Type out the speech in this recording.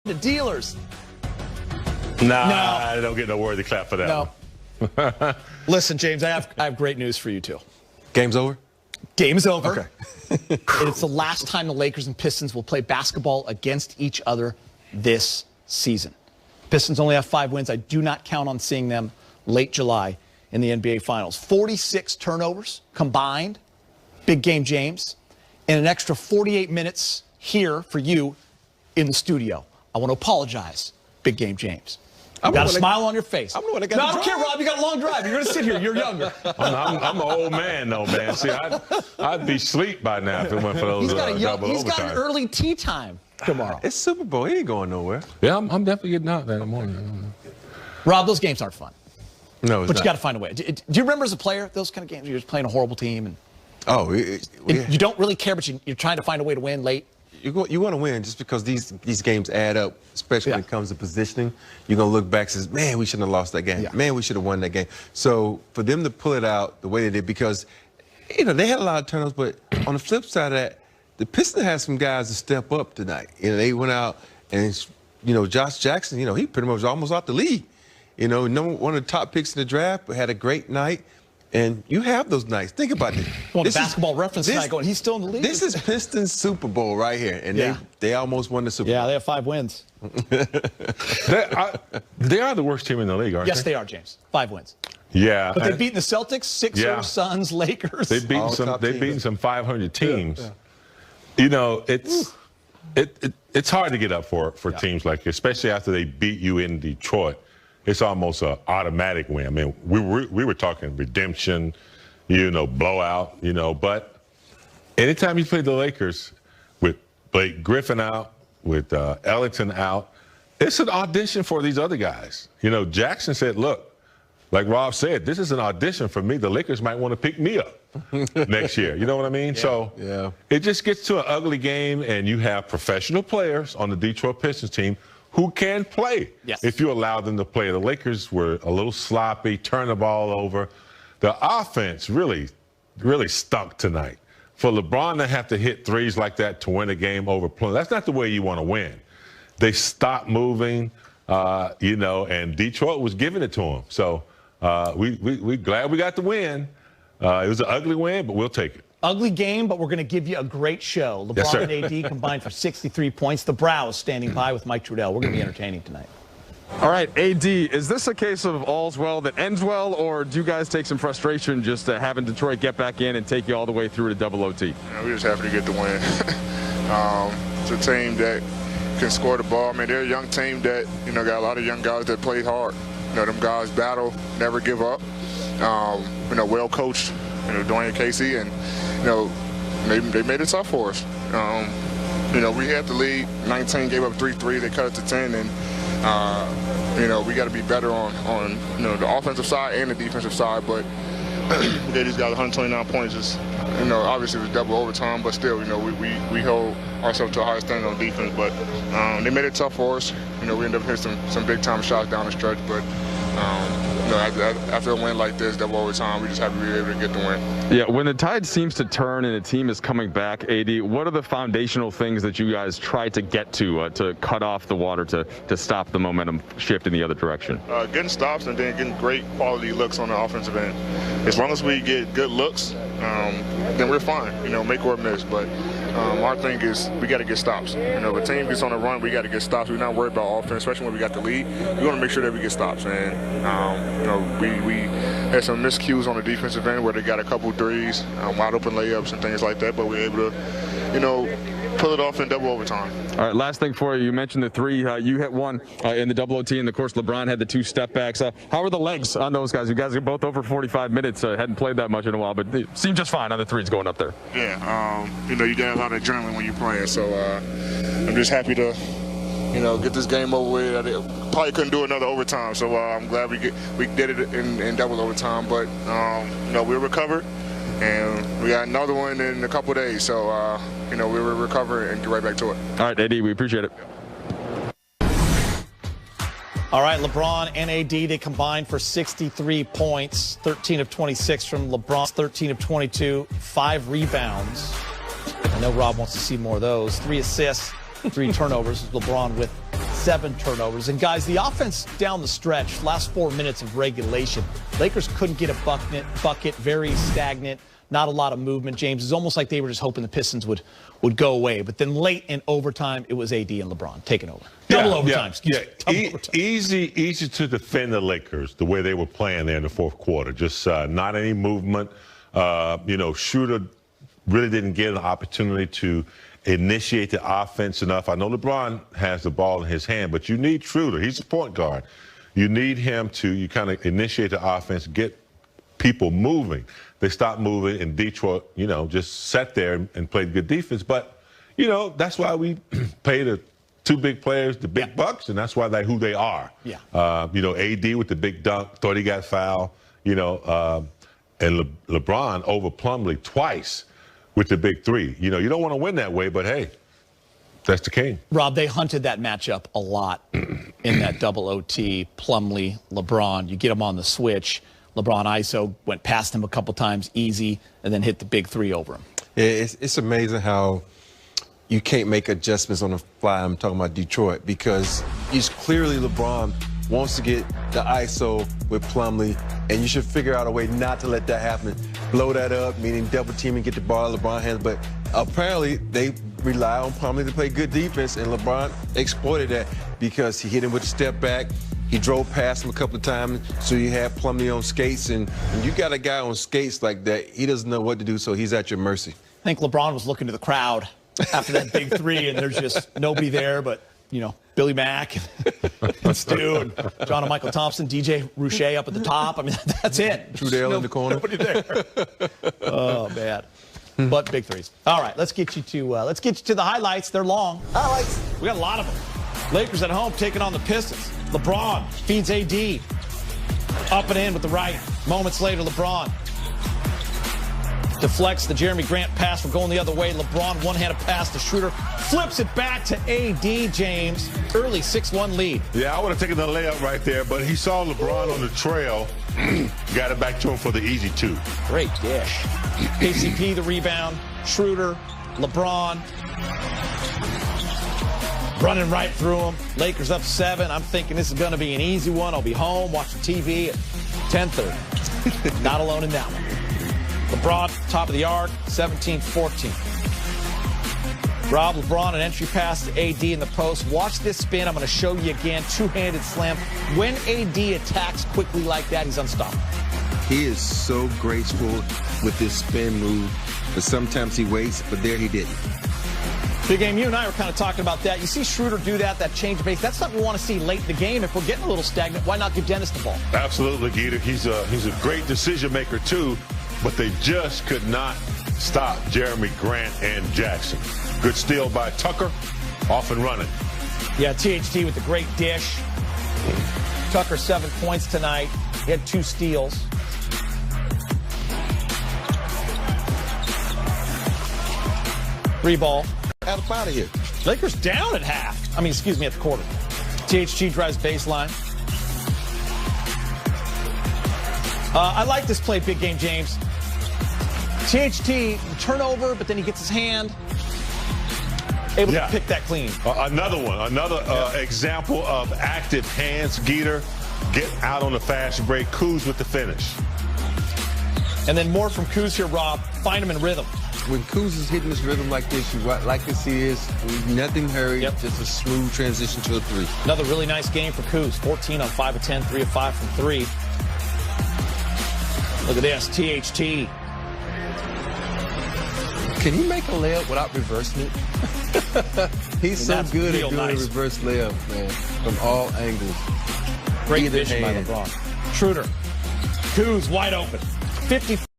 The dealers. Nah, No. I don't get no worthy clap for that No. one. Listen, James, I have great news for you, too. Game's over? Game's over. Okay. And it's the last time the Lakers and Pistons will play basketball against each other this season. Pistons only have 5 wins. I do not count on seeing them late July in the NBA Finals. 46 turnovers combined, Big Game James, and an extra 48 minutes here for you in the studio. I want to apologize, Big Game James. You got a smile on your face. I'm the one that got no, the I don't drive. care, Rob. You got a long drive. You're going to sit here. You're younger. I'm an old man, though, man. See, I'd be asleep by now if it went for those double He's got an overtime. early tea time tomorrow. It's Super Bowl. He ain't going nowhere. Yeah, I'm definitely getting out there in the morning. Rob, those games aren't fun. No, it's But not. you got to find a way. Do you remember as a player those kind of games? You're just playing a horrible team, and Oh, you don't really care, but you're trying to find a way to win late. you want to win just because these games add up, especially when it comes to positioning. You're going to look back and say, man, we shouldn't have lost that game. Yeah. Man, we should have won that game. So for them to pull it out the way they did, because, they had a lot of turnovers, but on the flip side of that, the Pistons had some guys to step up tonight. They went out and, Josh Jackson, he pretty much was almost out the league. One of the top picks in the draft, but had a great night. And you have those nights. Think about it. Well, the basketball reference tonight going, he's still in the league. This is Pistons Super Bowl right here. And they almost won the Super Bowl. Yeah, they have 5 wins. They are the worst team in the league, aren't Yes, they? they are, James. 5 wins. Yeah. But they've beaten the Celtics, Sixers, Yeah. Suns, Lakers. They've beaten All some. top They've teams. beaten some 500 teams. It's hard to get up for teams like this, especially after they beat you in Detroit. It's almost an automatic win. I mean, we were talking redemption, blowout, But anytime you play the Lakers with Blake Griffin out, with Ellington out, it's an audition for these other guys. Jackson said, look, like Rob said, this is an audition for me. The Lakers might want to pick me up next year. You know what I mean? Yeah. So it just gets to an ugly game, and you have professional players on the Detroit Pistons team who can play if you allow them to play. The Lakers were a little sloppy, turned the ball over. The offense really, really stunk tonight. For LeBron to have to hit threes like that to win a game over Plum, that's not the way you want to win. They stopped moving, and Detroit was giving it to them. So we glad we got the win. It was an ugly win, but we'll take it. Ugly game, but we're going to give you a great show. LeBron Yes, sir. and AD combined for 63 points. The Brow is standing by with Mike Trudell. We're going to be entertaining tonight. All right, AD, is this a case of all's well that ends well, or do you guys take some frustration just having Detroit get back in and take you all the way through to double OT? We're just happy to get the win. It's a team that can score the ball. I mean, they're a young team that, got a lot of young guys that play hard. Them guys battle, never give up. Well coached, Dwayne and Casey, and, they made it tough for us. We had the lead, 19, gave up 3-3, they cut it to 10, and, we got to be better on the offensive side and the defensive side, but they just got 129 points. Just, obviously it was double overtime, but still, we hold ourselves to a higher standard on defense, but they made it tough for us. We ended up hitting some big-time shots down the stretch, but after a win like this, double overtime, we just happy we were able to get the win. Yeah, when the tide seems to turn and a team is coming back, AD, what are the foundational things that you guys try to get to cut off the water, to stop the momentum shift in the other direction? Getting stops and then getting great quality looks on the offensive end. As long as we get good looks, then we're fine, make or miss. But our thing is we got to get stops. If a team gets on a run, we got to get stops. We're not worried about offense, especially when we got the lead. We want to make sure that we get stops. And, we had some miscues on the defensive end where they got a couple threes, wide open layups and things like that, but we were able to, pull it off in double overtime. All right, last thing for you. You mentioned the 3. You hit 1 in the double OT, and of course LeBron had the 2 step backs. How are the legs on those guys? You guys are both over 45 minutes. Hadn't played that much in a while, but they seem just fine on the 3s going up there. Yeah, you get a lot of adrenaline when you're playing, so I'm just happy to get this game over with. I probably couldn't do another overtime, so I'm glad we did it in double overtime. But we'll recover, and we got another one in a couple days. So we'll recover and get right back to it. All right, AD, we appreciate it. All right, LeBron and AD, they combined for 63 points, 13 of 26 from LeBron, 13 of 22, 5 rebounds. I know Rob wants to see more of those. 3 assists, 3 turnovers. LeBron with 7 turnovers. And guys, the offense down the stretch, last 4 minutes of regulation, Lakers couldn't get a bucket, very stagnant, not a lot of movement. James, it's almost like they were just hoping the Pistons would go away. But then late in overtime, it was AD and LeBron taking over. Double overtime. Easy to defend the Lakers the way they were playing there in the fourth quarter. Just not any movement. Schroeder really didn't get an opportunity to initiate the offense enough. I know LeBron has the ball in his hand, but you need Schroeder. He's a point guard. You need him to kind of initiate the offense, get people moving. They stopped moving, and Detroit, just sat there and played good defense. But, that's why we pay the 2 big players the big bucks, and that's why they're who they are. Yeah. AD with the big dunk, thought he got fouled, and LeBron over Plumlee twice with the big 3. You don't want to win that way, but hey, that's the game. Rob, they hunted that matchup a lot in that double OT. Plumlee, LeBron, you get them on the switch. LeBron ISO went past him a couple times easy and then hit the big 3 over him. Yeah, it's amazing how you can't make adjustments on the fly. I'm talking about Detroit, because it's clearly LeBron wants to get the ISO with Plumlee, and you should figure out a way not to let that happen. Blow that up, meaning double team and get the ball in LeBron's hands. But apparently they rely on Plumlee to play good defense, and LeBron exploited that because he hit him with a step back. He drove past him a couple of times, so you had Plumlee on skates, and when you got a guy on skates like that, he doesn't know what to do, so he's at your mercy. I think LeBron was looking to the crowd after that big 3, and there's just nobody there but, Billy Mack and Stu and John and Michael Thompson, DJ Rouche up at the top. I mean, that's it. Trudell in the corner. Nobody there. Oh, man. But big 3s. All right, let's get you to the highlights. They're long. Highlights. We got a lot of them. Lakers at home taking on the Pistons. LeBron feeds AD. Up and in with the right. Moments later, LeBron deflects the Jeremy Grant pass from going the other way. LeBron one-handed pass to Schroeder. Flips it back to AD, James. Early 6-1 lead. Yeah, I would have taken the layup right there, but he saw LeBron on the trail. Got it back to him for the easy 2. Great dish. KCP the rebound. Schroeder, LeBron. Running right through him. Lakers up 7. I'm thinking this is going to be an easy one. I'll be home watching TV at 10:30. Not alone in that one. LeBron, top of the arc, 17-14. Rob, LeBron, an entry pass to AD in the post. Watch this spin. I'm going to show you again. 2-handed slam. When AD attacks quickly like that, he's unstoppable. He is so graceful with this spin move, but sometimes he waits, but there he didn't. Big Game, you and I were kind of talking about that. You see Schroeder do that change of pace. That's something we want to see late in the game. If we're getting a little stagnant, why not give Dennis the ball? Absolutely, Geeter. He's a great decision maker, too, but they just could not stop Jeremy Grant and Jackson. Good steal by Tucker, off and running. Yeah, THT with the great dish. Tucker 7 points tonight. He had 2 steals. Free ball. Out of here. Lakers down at half. At the quarter. THT drives baseline. I like this play, Big Game James. THT, turnover, but then he gets his hand. Able to pick that clean. Another example of active hands. Geeter, get out on the fast break. Kuz with the finish. And then more from Kuz here, Rob. Find him in rhythm. When Kuz is hitting this rhythm like this, you like to see is nothing hurried, just a smooth transition to a 3. Another really nice game for Kuz. 14 on 5 of 10, 3 of 5 from 3. Look at this, THT. Can he make a layup without reversing it? He's so good at doing a reverse layup, man, from all angles. Great vision by LeBron. Schroeder. Kuz wide open. 50.